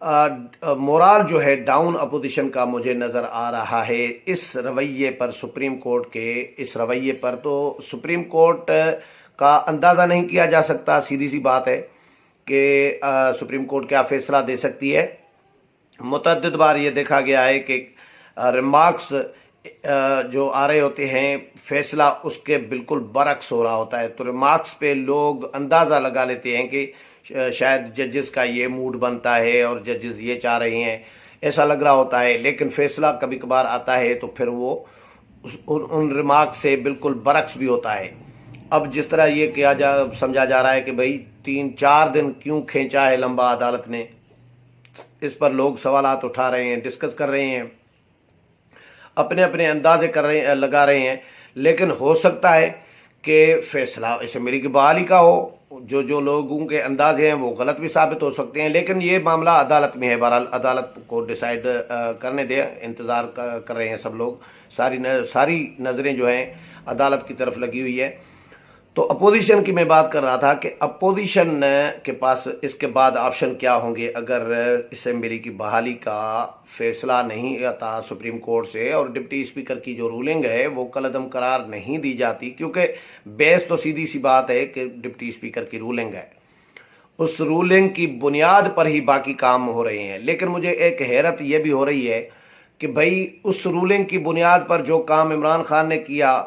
Morale جو ہے down opposition کا مجھے نظر آ رہا ہے اس رویے پر، سپریم کورٹ کے اس رویے پر۔ تو سپریم کورٹ کا اندازہ نہیں کیا جا سکتا، سیدھی سی بات ہے کہ سپریم کورٹ کیا فیصلہ دے سکتی ہے۔ متعدد بار یہ دیکھا گیا ہے کہ ریمارکس جو آ رہے ہوتے ہیں، فیصلہ اس کے بالکل برعکس ہو رہا ہوتا ہے، تو ریمارکس پہ لوگ اندازہ لگا لیتے ہیں کہ شاید ججز کا یہ موڈ بنتا ہے اور ججز یہ چاہ رہے ہیں، ایسا لگ رہا ہوتا ہے، لیکن فیصلہ کبھی کبھار آتا ہے تو پھر وہ ان ریمارکس سے بالکل برعکس بھی ہوتا ہے۔ اب جس طرح یہ سمجھا جا رہا ہے کہ بھئی 3-4 دن کیوں کھینچا ہے لمبا عدالت نے، اس پر لوگ سوالات اٹھا رہے ہیں، ڈسکس کر رہے ہیں، اپنے اپنے اندازے لگا رہے ہیں، لیکن ہو سکتا ہے کہ فیصلہ اسمبلی کی بحالی کا ہو، جو لوگوں کے اندازے ہیں وہ غلط بھی ثابت ہو سکتے ہیں، لیکن یہ معاملہ عدالت میں ہے، بہرحال عدالت کو ڈیسائیڈ کرنے دے، انتظار کر رہے ہیں سب لوگ، ساری نظریں جو ہیں عدالت کی طرف لگی ہوئی ہے۔ تو اپوزیشن کی میں بات کر رہا تھا کہ اپوزیشن کے پاس اس کے بعد آپشن کیا ہوں گے اگر اسمبلی کی بحالی کا فیصلہ نہیں آتا سپریم کورٹ سے، اور ڈپٹی اسپیکر کی جو رولنگ ہے وہ کالعدم قرار نہیں دی جاتی، کیونکہ بیس تو سیدھی سی بات ہے کہ ڈپٹی اسپیکر کی رولنگ ہے، اس رولنگ کی بنیاد پر ہی باقی کام ہو رہے ہیں۔ لیکن مجھے ایک حیرت یہ بھی ہو رہی ہے کہ بھئی اس رولنگ کی بنیاد پر جو کام عمران خان نے کیا،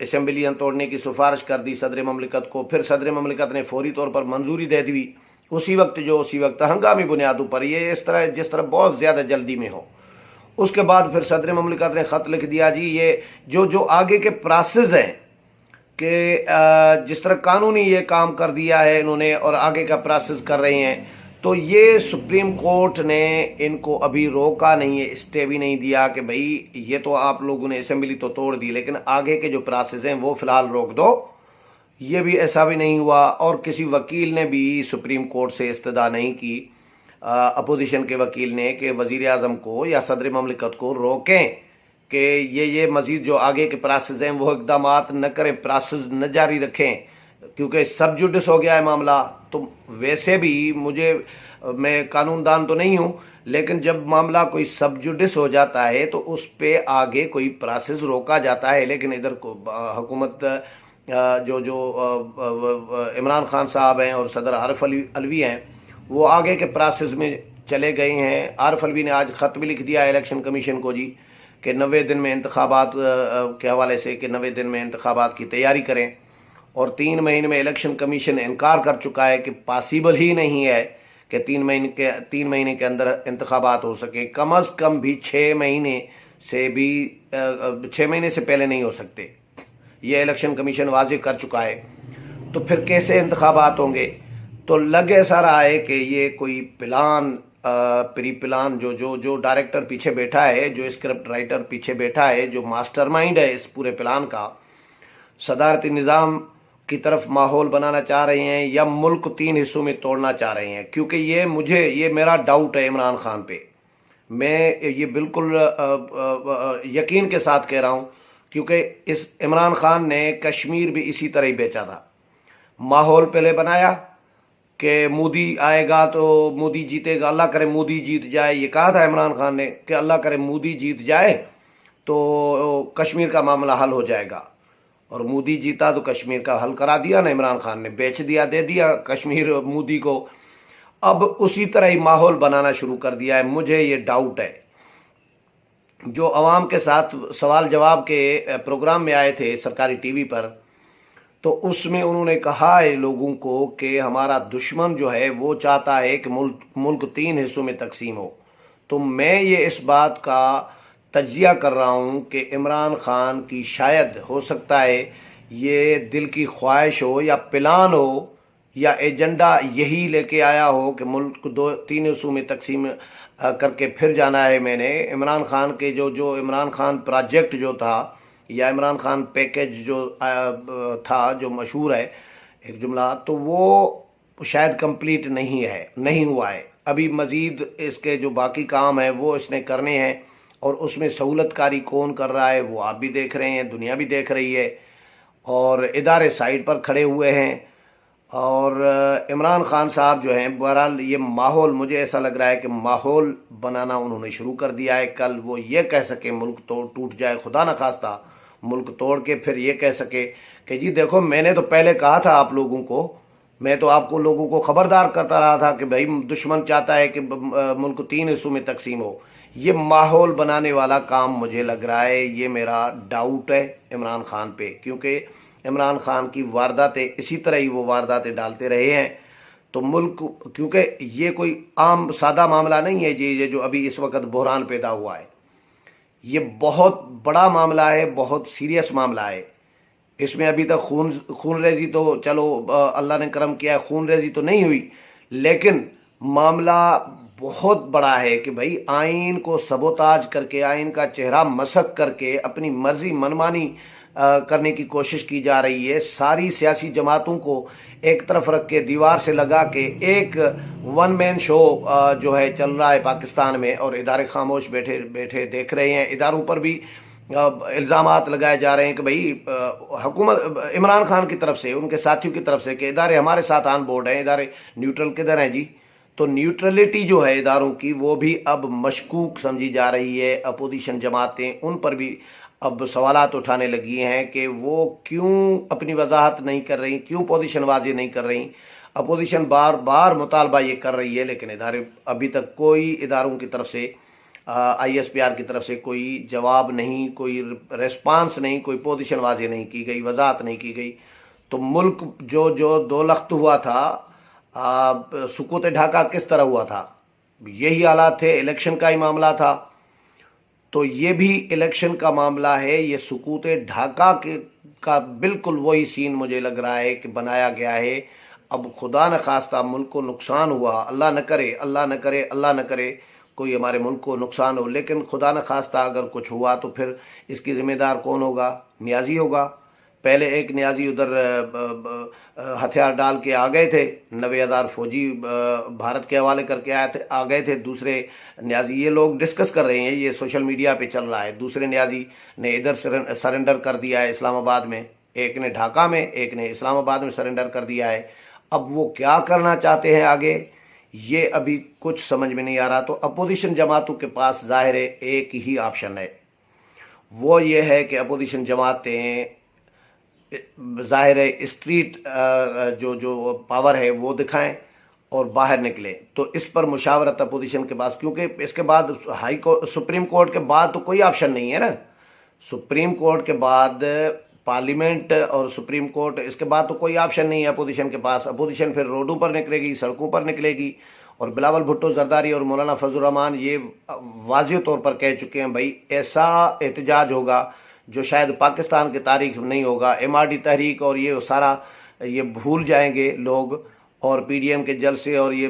اسمبلیاں توڑنے کی سفارش کر دی صدر مملکت کو، پھر صدر مملکت نے فوری طور پر منظوری دے دی، اسی وقت ہنگامی بنیادوں پر، یہ جس طرح بہت زیادہ جلدی میں ہو۔ اس کے بعد پھر صدر مملکت نے خط لکھ دیا، جی یہ جو آگے کے پراسز ہیں کہ جس طرح قانونی یہ کام کر دیا ہے انہوں نے اور آگے کا پراسز کر رہے ہیں، تو یہ سپریم کورٹ نے ان کو ابھی روکا نہیں ہے، اسٹے بھی نہیں دیا کہ بھئی یہ تو آپ لوگوں نے اسمبلی تو توڑ دی، لیکن آگے کے جو پراسز ہیں وہ فی الحال روک دو، یہ بھی ایسا بھی نہیں ہوا۔ اور کسی وکیل نے بھی سپریم کورٹ سے استدعا نہیں کی، اپوزیشن کے وکیل نے، کہ وزیر اعظم کو یا صدر مملکت کو روکیں کہ یہ مزید جو آگے کے پراسز ہیں وہ اقدامات نہ کریں، پراسز نہ جاری رکھیں، کیونکہ سب جوڈس ہو گیا ہے معاملہ۔ تو ویسے بھی میں قانون دان تو نہیں ہوں، لیکن جب معاملہ کوئی سب جوڈس ہو جاتا ہے تو اس پہ آگے کوئی پراسز روکا جاتا ہے، لیکن ادھر حکومت جو عمران خان صاحب ہیں اور صدر عارف علوی ہیں وہ آگے کے پراسز میں چلے گئے ہیں۔ عارف علوی نے آج خط بھی لکھ دیا ہے الیکشن کمیشن کو، جی کہ 90 دن میں انتخابات کے حوالے سے، کہ 90 دن میں انتخابات کی تیاری کریں، اور 3 مہینے میں الیکشن کمیشن انکار کر چکا ہے کہ پاسیبل ہی نہیں ہے کہ 3 مہینے کے اندر انتخابات ہو سکے، کم از کم بھی 6 مہینے سے پہلے نہیں ہو سکتے، یہ الیکشن کمیشن واضح کر چکا ہے۔ تو پھر کیسے انتخابات ہوں گے؟ تو لگ ایسا رہا ہے کہ یہ کوئی پری پلان جو ڈائریکٹر پیچھے بیٹھا ہے، جو اسکرپٹ رائٹر پیچھے بیٹھا ہے، جو ماسٹر مائنڈ ہے اس پورے پلان کا، صدارتی نظام کی طرف ماحول بنانا چاہ رہے ہیں یا ملک 3 حصوں میں توڑنا چاہ رہے ہیں، کیونکہ یہ میرا ڈاؤٹ ہے عمران خان پہ، میں یہ بالکل یقین کے ساتھ کہہ رہا ہوں، کیونکہ اس عمران خان نے کشمیر بھی اسی طرح ہی بیچا تھا، ماحول پہلے بنایا کہ مودی آئے گا تو مودی جیتے گا، اللہ کرے مودی جیت جائے، یہ کہا تھا عمران خان نے کہ اللہ کرے مودی جیت جائے تو کشمیر کا معاملہ حل ہو جائے گا، اور مودی جیتا تو کشمیر کا حل کرا دیا نا عمران خان نے، بیچ دیا، دے دیا کشمیر مودی کو۔ اب اسی طرح ہی ماحول بنانا شروع کر دیا ہے، مجھے یہ ڈاؤٹ ہے۔ جو عوام کے ساتھ سوال جواب کے پروگرام میں آئے تھے سرکاری ٹی وی پر، تو اس میں انہوں نے کہا ہے لوگوں کو کہ ہمارا دشمن جو ہے وہ چاہتا ہے کہ ملک 3 حصوں میں تقسیم ہو۔ تو میں یہ اس بات کا تجزیہ کر رہا ہوں کہ عمران خان کی شاید ہو سکتا ہے یہ دل کی خواہش ہو یا پلان ہو یا ایجنڈا یہی لے کے آیا ہو کہ ملک 3 حصوں میں تقسیم کر کے پھر جانا ہے میں نے۔ عمران خان کے جو عمران خان پروجیکٹ جو تھا یا عمران خان پیکج جو تھا، جو مشہور ہے ایک جملہ، تو وہ شاید کمپلیٹ نہیں ہوا ہے، ابھی مزید اس کے جو باقی کام ہیں وہ اس نے کرنے ہیں، اور اس میں سہولت کاری کون کر رہا ہے وہ آپ بھی دیکھ رہے ہیں، دنیا بھی دیکھ رہی ہے، اور ادارے سائڈ پر کھڑے ہوئے ہیں، اور عمران خان صاحب جو ہیں، بہرحال یہ ماحول مجھے ایسا لگ رہا ہے کہ ماحول بنانا انہوں نے شروع کر دیا ہے. کل وہ یہ کہہ سکے ملک توڑ ٹوٹ جائے، خدا نخواستہ ملک توڑ کے پھر یہ کہہ سکے کہ جی دیکھو میں نے تو پہلے کہا تھا آپ لوگوں کو، میں تو آپ کو لوگوں کو خبردار کرتا رہا تھا کہ بھائی دشمن چاہتا ہے کہ ملک تین حصوں میں تقسیم ہو. یہ ماحول بنانے والا کام مجھے لگ رہا ہے، یہ میرا ڈاؤٹ ہے عمران خان پہ، کیونکہ عمران خان کی وارداتیں اسی طرح ہی وہ وارداتیں ڈالتے رہے ہیں. تو ملک، کیونکہ یہ کوئی عام سادہ معاملہ نہیں ہے جی، یہ جو ابھی اس وقت بحران پیدا ہوا ہے، یہ بہت بڑا معاملہ ہے، بہت سیریس معاملہ ہے. اس میں ابھی تک خون ریزی تو چلو اللہ نے کرم کیا ہے، خون ریزی تو نہیں ہوئی، لیکن معاملہ بہت بڑا ہے کہ بھائی آئین کو سبوتاج کر کے، آئین کا چہرہ مسخ کر کے اپنی مرضی منمانی کرنے کی کوشش کی جا رہی ہے. ساری سیاسی جماعتوں کو ایک طرف رکھ کے دیوار سے لگا کے ایک ون مین شو جو ہے چل رہا ہے پاکستان میں، اور ادارے خاموش بیٹھے بیٹھے دیکھ رہے ہیں. اداروں پر بھی الزامات لگائے جا رہے ہیں کہ بھائی حکومت عمران خان کی طرف سے، ان کے ساتھیوں کی طرف سے، کہ ادارے ہمارے ساتھ آن بورڈ ہیں، ادارے نیوٹرل کدھر ہیں جی. تو نیوٹرلٹی جو ہے اداروں کی وہ بھی اب مشکوک سمجھی جا رہی ہے. اپوزیشن جماعتیں ان پر بھی اب سوالات اٹھانے لگی ہیں کہ وہ کیوں اپنی وضاحت نہیں کر رہی، کیوں پوزیشن واضح نہیں کر رہی. اپوزیشن بار بار مطالبہ یہ کر رہی ہے، لیکن ادارے ابھی تک کوئی اداروں کی طرف سے، آئی ایس پی آر کی طرف سے کوئی جواب نہیں، کوئی ریسپانس نہیں، کوئی پوزیشن واضح نہیں کی گئی، وضاحت نہیں کی گئی. تو ملک جو دو لخت ہوا تھا، سکوت ڈھاکہ کس طرح ہوا تھا، یہی حالات تھے، الیکشن کا ہی معاملہ تھا. تو یہ بھی الیکشن کا معاملہ ہے. یہ سکوت ڈھاکہ کا بالکل وہی سین مجھے لگ رہا ہے کہ بنایا گیا ہے. اب خدا نخواستہ ملک کو نقصان ہوا، اللہ نہ کرے، اللہ نہ کرے، اللہ نہ کرے کوئی ہمارے ملک کو نقصان ہو، لیکن خدا نخواستہ اگر کچھ ہوا تو پھر اس کی ذمہ دار کون ہوگا؟ نیازی ہوگا. پہلے ایک نیازی ادھر ہتھیار ڈال کے آ گئے تھے، 90,000 فوجی بھارت کے حوالے کر کے آ گئے تھے. دوسرے نیازی، یہ لوگ ڈسکس کر رہے ہیں، یہ سوشل میڈیا پہ چل رہا ہے، دوسرے نیازی نے ادھر سرنڈر کر دیا ہے اسلام آباد میں، ایک نے ڈھاکہ میں، ایک نے اسلام آباد میں سرنڈر کر دیا ہے. اب وہ کیا کرنا چاہتے ہیں آگے، یہ ابھی کچھ سمجھ میں نہیں آ رہا. تو اپوزیشن جماعتوں کے پاس ظاہر ہے ایک ہی آپشن ہے، وہ یہ ہے کہ اپوزیشن جماعتیں ظاہر ہے اسٹریٹ جو پاور ہے وہ دکھائیں اور باہر نکلیں. تو اس پر مشاورت اپوزیشن کے پاس، کیونکہ اس کے بعد سپریم کورٹ کے بعد تو کوئی آپشن نہیں ہے نا. سپریم کورٹ کے بعد پارلیمنٹ اور سپریم کورٹ، اس کے بعد تو کوئی آپشن نہیں ہے اپوزیشن کے پاس. اپوزیشن پھر روڈوں پر نکلے گی، سڑکوں پر نکلے گی. اور بلاول بھٹو زرداری اور مولانا فضل الرحمان یہ واضح طور پر کہہ چکے ہیں بھائی ایسا احتجاج ہوگا جو شاید پاکستان کی تاریخ میں نہیں ہوگا. ایم آر ڈی تحریک اور یہ سارا یہ بھول جائیں گے لوگ، اور پی ڈی ایم کے جلسے اور یہ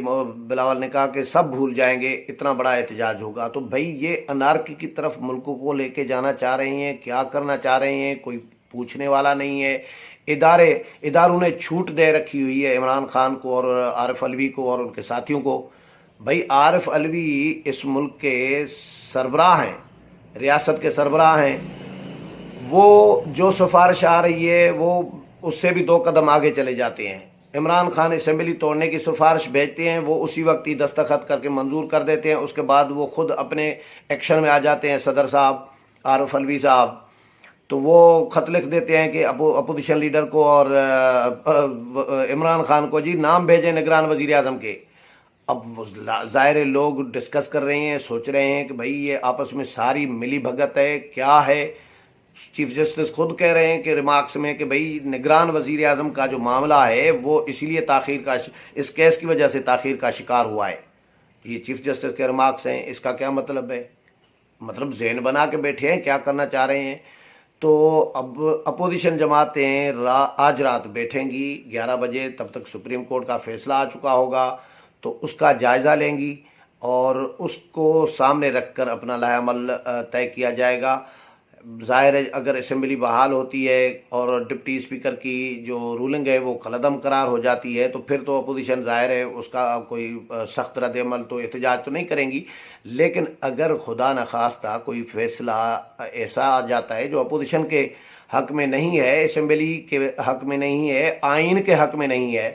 بلاول نے کہا کہ سب بھول جائیں گے، اتنا بڑا احتجاج ہوگا. تو بھائی یہ انارکی کی طرف ملک کو لے کے جانا چاہ رہے ہیں، کیا کرنا چاہ رہے ہیں، کوئی پوچھنے والا نہیں ہے. اداروں نے چھوٹ دے رکھی ہوئی ہے عمران خان کو اور عارف علوی کو اور ان کے ساتھیوں کو. بھائی عارف علوی اس ملک کے سربراہ ہیں، ریاست کے سربراہ ہیں. وہ جو سفارش آ رہی ہے وہ اس سے بھی 2 قدم آگے چلے جاتے ہیں. عمران خان اسمبلی توڑنے کی سفارش بھیجتے ہیں، وہ اسی وقت ہی دستخط کر کے منظور کر دیتے ہیں. اس کے بعد وہ خود اپنے ایکشن میں آ جاتے ہیں. صدر صاحب عارف علوی صاحب تو وہ خط لکھ دیتے ہیں کہ اپوزیشن لیڈر کو اور عمران خان کو جی نام بھیجیں نگران وزیر اعظم کے. اب ظاہر لوگ ڈسکس کر رہے ہیں، سوچ رہے ہیں کہ بھائی یہ آپس میں ساری ملی بھگت ہے، کیا ہے. چیف جسٹس خود کہہ رہے ہیں کہ ریمارکس میں کہ بھئی نگران وزیر اعظم کا جو معاملہ ہے وہ اسی لیے تاخیر کا، اس کیس کی وجہ سے تاخیر کا شکار ہوا ہے. یہ چیف جسٹس کے ریمارکس ہیں. اس کا کیا مطلب ہے؟ مطلب ذہن بنا کے بیٹھے ہیں کیا کرنا چاہ رہے ہیں. تو اب اپوزیشن جماعتیں آج رات بیٹھیں گی 11 بجے، تب تک سپریم کورٹ کا فیصلہ آ چکا ہوگا، تو اس کا جائزہ لیں گی اور اس کو سامنے رکھ کر اپنا لائحہ عمل طے کیا جائے گا. ظاہر ہے اگر اسمبلی بحال ہوتی ہے اور ڈپٹی اسپیکر کی جو رولنگ ہے وہ کالعدم قرار ہو جاتی ہے، تو پھر تو اپوزیشن ظاہر ہے اس کا کوئی سخت رد عمل تو احتجاج تو نہیں کریں گی. لیکن اگر خدا نخواستہ کوئی فیصلہ ایسا آ جاتا ہے جو اپوزیشن کے حق میں نہیں ہے، اسمبلی کے حق میں نہیں ہے، آئین کے حق میں نہیں ہے،